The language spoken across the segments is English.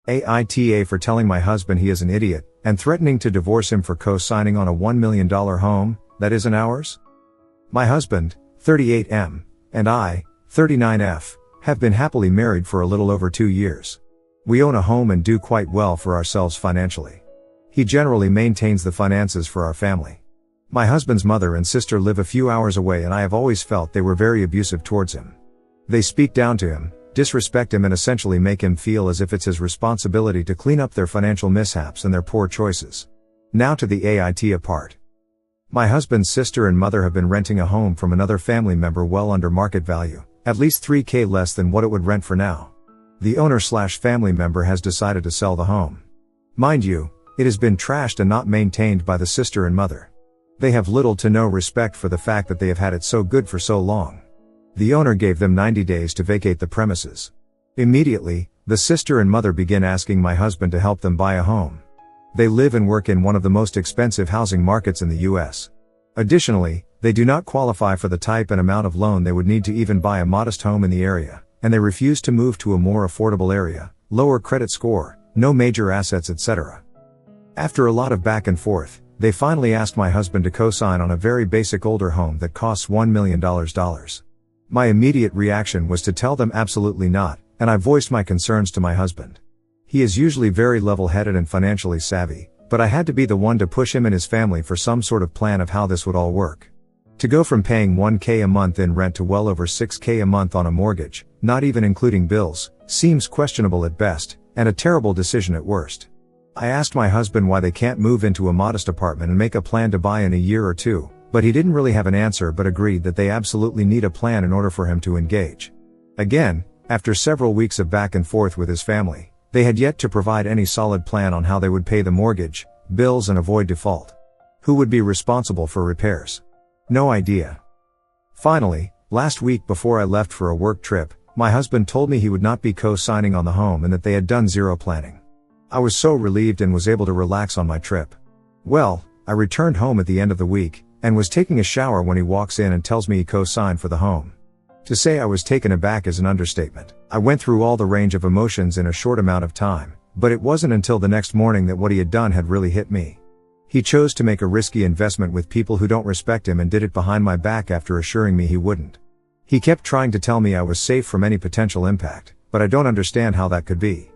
AITA for telling my husband he is an idiot, and threatening to divorce him for co-signing on a $1 million home that isn't ours? My husband, 38M, and I, 39F, have been happily married for a little over 2 years. We own a home and do quite well for ourselves financially. He generally maintains the finances for our family. My husband's mother and sister live a few hours away, and I have always felt they were very abusive towards him. They speak down to him, disrespect him, and essentially make him feel as if it's his responsibility to clean up their financial mishaps and their poor choices. Now to the AITA part. My husband's sister and mother have been renting a home from another family member well under market value, at least $3,000 less than what it would rent for now. The owner/family member has decided to sell the home. Mind you, it has been trashed and not maintained by the sister and mother. They have little to no respect for the fact that they have had it so good for so long. The owner gave them 90 days to vacate the premises. Immediately, the sister and mother begin asking my husband to help them buy a home. They live and work in one of the most expensive housing markets in the US. Additionally, they do not qualify for the type and amount of loan they would need to even buy a modest home in the area, and they refuse to move to a more affordable area, lower credit score, no major assets, etc. After a lot of back and forth, they finally asked my husband to co-sign on a very basic older home that costs $1 million. My immediate reaction was to tell them absolutely not, and I voiced my concerns to my husband. He is usually very level-headed and financially savvy, but I had to be the one to push him and his family for some sort of plan of how this would all work. To go from paying $1,000 a month in rent to well over $6,000 a month on a mortgage, not even including bills, seems questionable at best, and a terrible decision at worst. I asked my husband why they can't move into a modest apartment and make a plan to buy in a year or two, but he didn't really have an answer but agreed that they absolutely need a plan in order for him to engage. Again, after several weeks of back and forth with his family, they had yet to provide any solid plan on how they would pay the mortgage, bills, and avoid default. Who would be responsible for repairs? No idea. Finally, last week before I left for a work trip, my husband told me he would not be co-signing on the home and that they had done zero planning. I was so relieved and was able to relax on my trip. Well, I returned home at the end of the week, and was taking a shower when he walks in and tells me he co-signed for the home. To say I was taken aback is an understatement. I went through all the range of emotions in a short amount of time, but it wasn't until the next morning that what he had done had really hit me. He chose to make a risky investment with people who don't respect him and did it behind my back after assuring me he wouldn't. He kept trying to tell me I was safe from any potential impact, but I don't understand how that could be.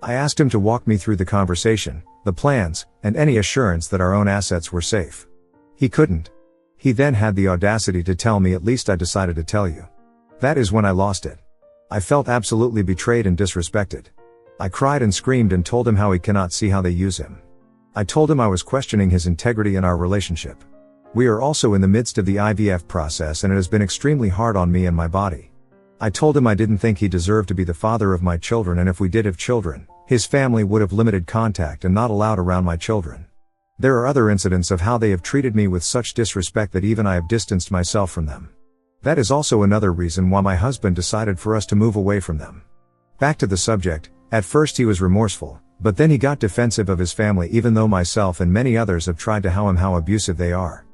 I asked him to walk me through the conversation, the plans, and any assurance that our own assets were safe. He couldn't. He then had the audacity to tell me, "At least I decided to tell you." That is when I lost it. I felt absolutely betrayed and disrespected. I cried and screamed and told him how he cannot see how they use him. I told him I was questioning his integrity and our relationship. We are also in the midst of the IVF process and it has been extremely hard on me and my body. I told him I didn't think he deserved to be the father of my children, and if we did have children, his family would have limited contact and not allowed around my children. There are other incidents of how they have treated me with such disrespect that even I have distanced myself from them. That is also another reason why my husband decided for us to move away from them. Back to the subject, at first he was remorseful, but then he got defensive of his family, even though myself and many others have tried to how him how abusive they are.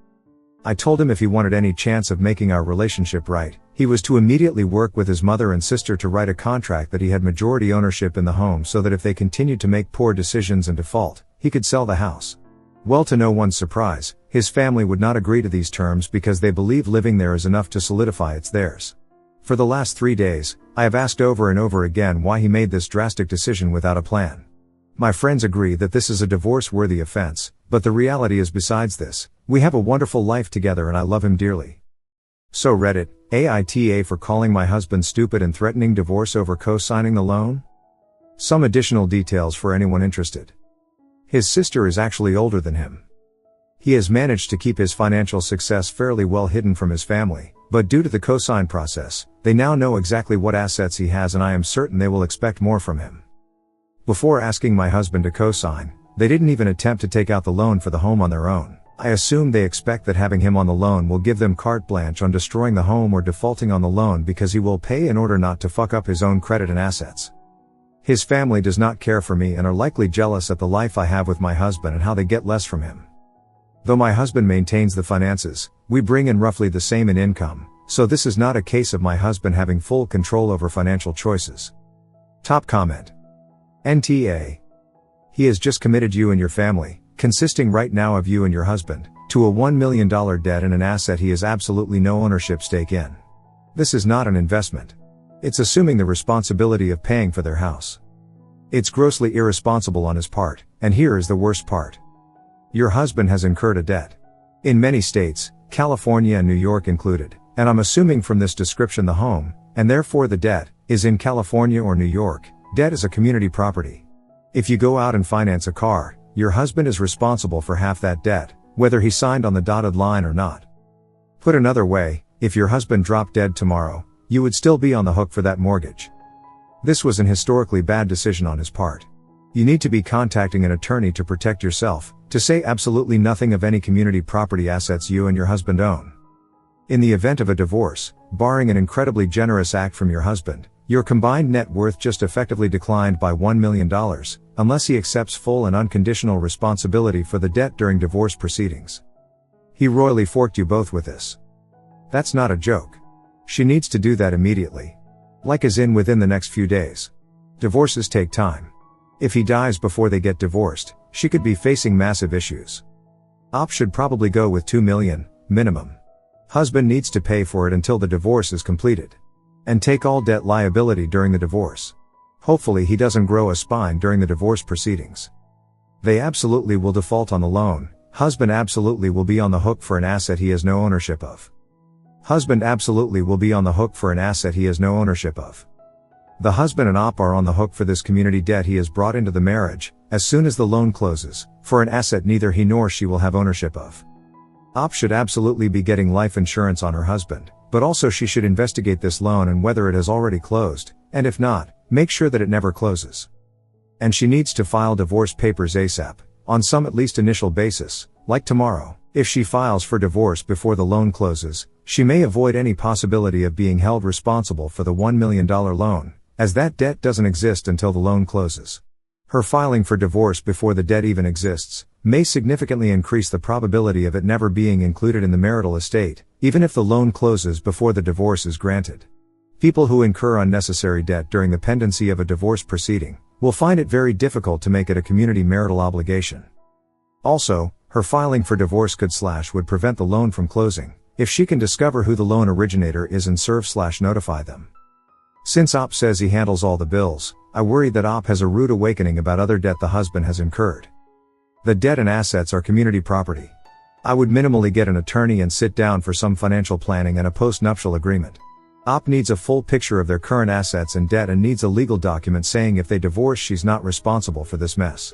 I told him if he wanted any chance of making our relationship right, he was to immediately work with his mother and sister to write a contract that he had majority ownership in the home so that if they continued to make poor decisions and default, he could sell the house. Well, to no one's surprise, his family would not agree to these terms because they believe living there is enough to solidify it's theirs. For the last 3 days, I have asked over and over again why he made this drastic decision without a plan. My friends agree that this is a divorce-worthy offense, but the reality is besides this, we have a wonderful life together and I love him dearly. So Reddit, AITA for calling my husband stupid and threatening divorce over co-signing the loan? Some additional details for anyone interested. His sister is actually older than him. He has managed to keep his financial success fairly well hidden from his family, but due to the co-sign process, they now know exactly what assets he has and I am certain they will expect more from him. Before asking my husband to co-sign, they didn't even attempt to take out the loan for the home on their own. I assume they expect that having him on the loan will give them carte blanche on destroying the home or defaulting on the loan because he will pay in order not to fuck up his own credit and assets. His family does not care for me and are likely jealous at the life I have with my husband and how they get less from him. Though my husband maintains the finances, we bring in roughly the same in income, so this is not a case of my husband having full control over financial choices. Top comment. NTA. He has just committed you and your family, consisting right now of you and your husband, to a $1 million debt and an asset he has absolutely no ownership stake in. This is not an investment. It's assuming the responsibility of paying for their house. It's grossly irresponsible on his part, and here is the worst part. Your husband has incurred a debt. In many states, California and New York included, and I'm assuming from this description the home, and therefore the debt, is in California or New York. Debt is a community property. If you go out and finance a car, your husband is responsible for half that debt, whether he signed on the dotted line or not. Put another way, if your husband dropped dead tomorrow, you would still be on the hook for that mortgage. This was an historically bad decision on his part. You need to be contacting an attorney to protect yourself, to say absolutely nothing of any community property assets you and your husband own. In the event of a divorce, barring an incredibly generous act from your husband, your combined net worth just effectively declined by $1 million, unless he accepts full and unconditional responsibility for the debt during divorce proceedings. He royally forked you both with this. That's not a joke. She needs to do that immediately. Like as in within the next few days. Divorces take time. If he dies before they get divorced, she could be facing massive issues. OP should probably go with $2 million, minimum. Husband needs to pay for it until the divorce is completed. And take all debt liability during the divorce. Hopefully he doesn't grow a spine during the divorce proceedings. They absolutely will default on the loan. Husband absolutely will be on the hook for an asset he has no ownership of. Husband absolutely will be on the hook for an asset he has no ownership of. The husband and OP are on the hook for this community debt he has brought into the marriage, as soon as the loan closes, for an asset neither he nor she will have ownership of. OP should absolutely be getting life insurance on her husband, but also she should investigate this loan and whether it has already closed, and if not, make sure that it never closes. And she needs to file divorce papers ASAP, on some at least initial basis, like tomorrow. If she files for divorce before the loan closes, she may avoid any possibility of being held responsible for the $1 million loan, as that debt doesn't exist until the loan closes. Her filing for divorce before the debt even exists, may significantly increase the probability of it never being included in the marital estate, even if the loan closes before the divorce is granted. People who incur unnecessary debt during the pendency of a divorce proceeding, will find it very difficult to make it a community marital obligation. Also, her filing for divorce would prevent the loan from closing, if she can discover who the loan originator is and serve/notify them. Since OP says he handles all the bills, I worry that OP has a rude awakening about other debt the husband has incurred. The debt and assets are community property. I would minimally get an attorney and sit down for some financial planning and a post-nuptial agreement. OP needs a full picture of their current assets and debt and needs a legal document saying if they divorce she's not responsible for this mess.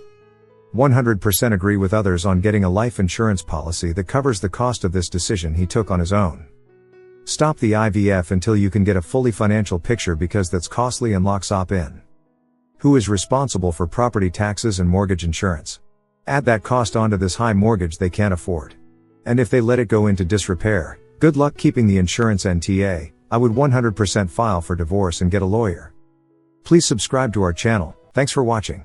100% agree with others on getting a life insurance policy that covers the cost of this decision he took on his own. Stop the IVF until you can get a fully financial picture because that's costly and locks OP in. Who is responsible for property taxes and mortgage insurance? Add that cost onto this high mortgage they can't afford. And if they let it go into disrepair, good luck keeping the insurance. NTA, I would 100% file for divorce and get a lawyer. Please subscribe to our channel. Thanks for watching.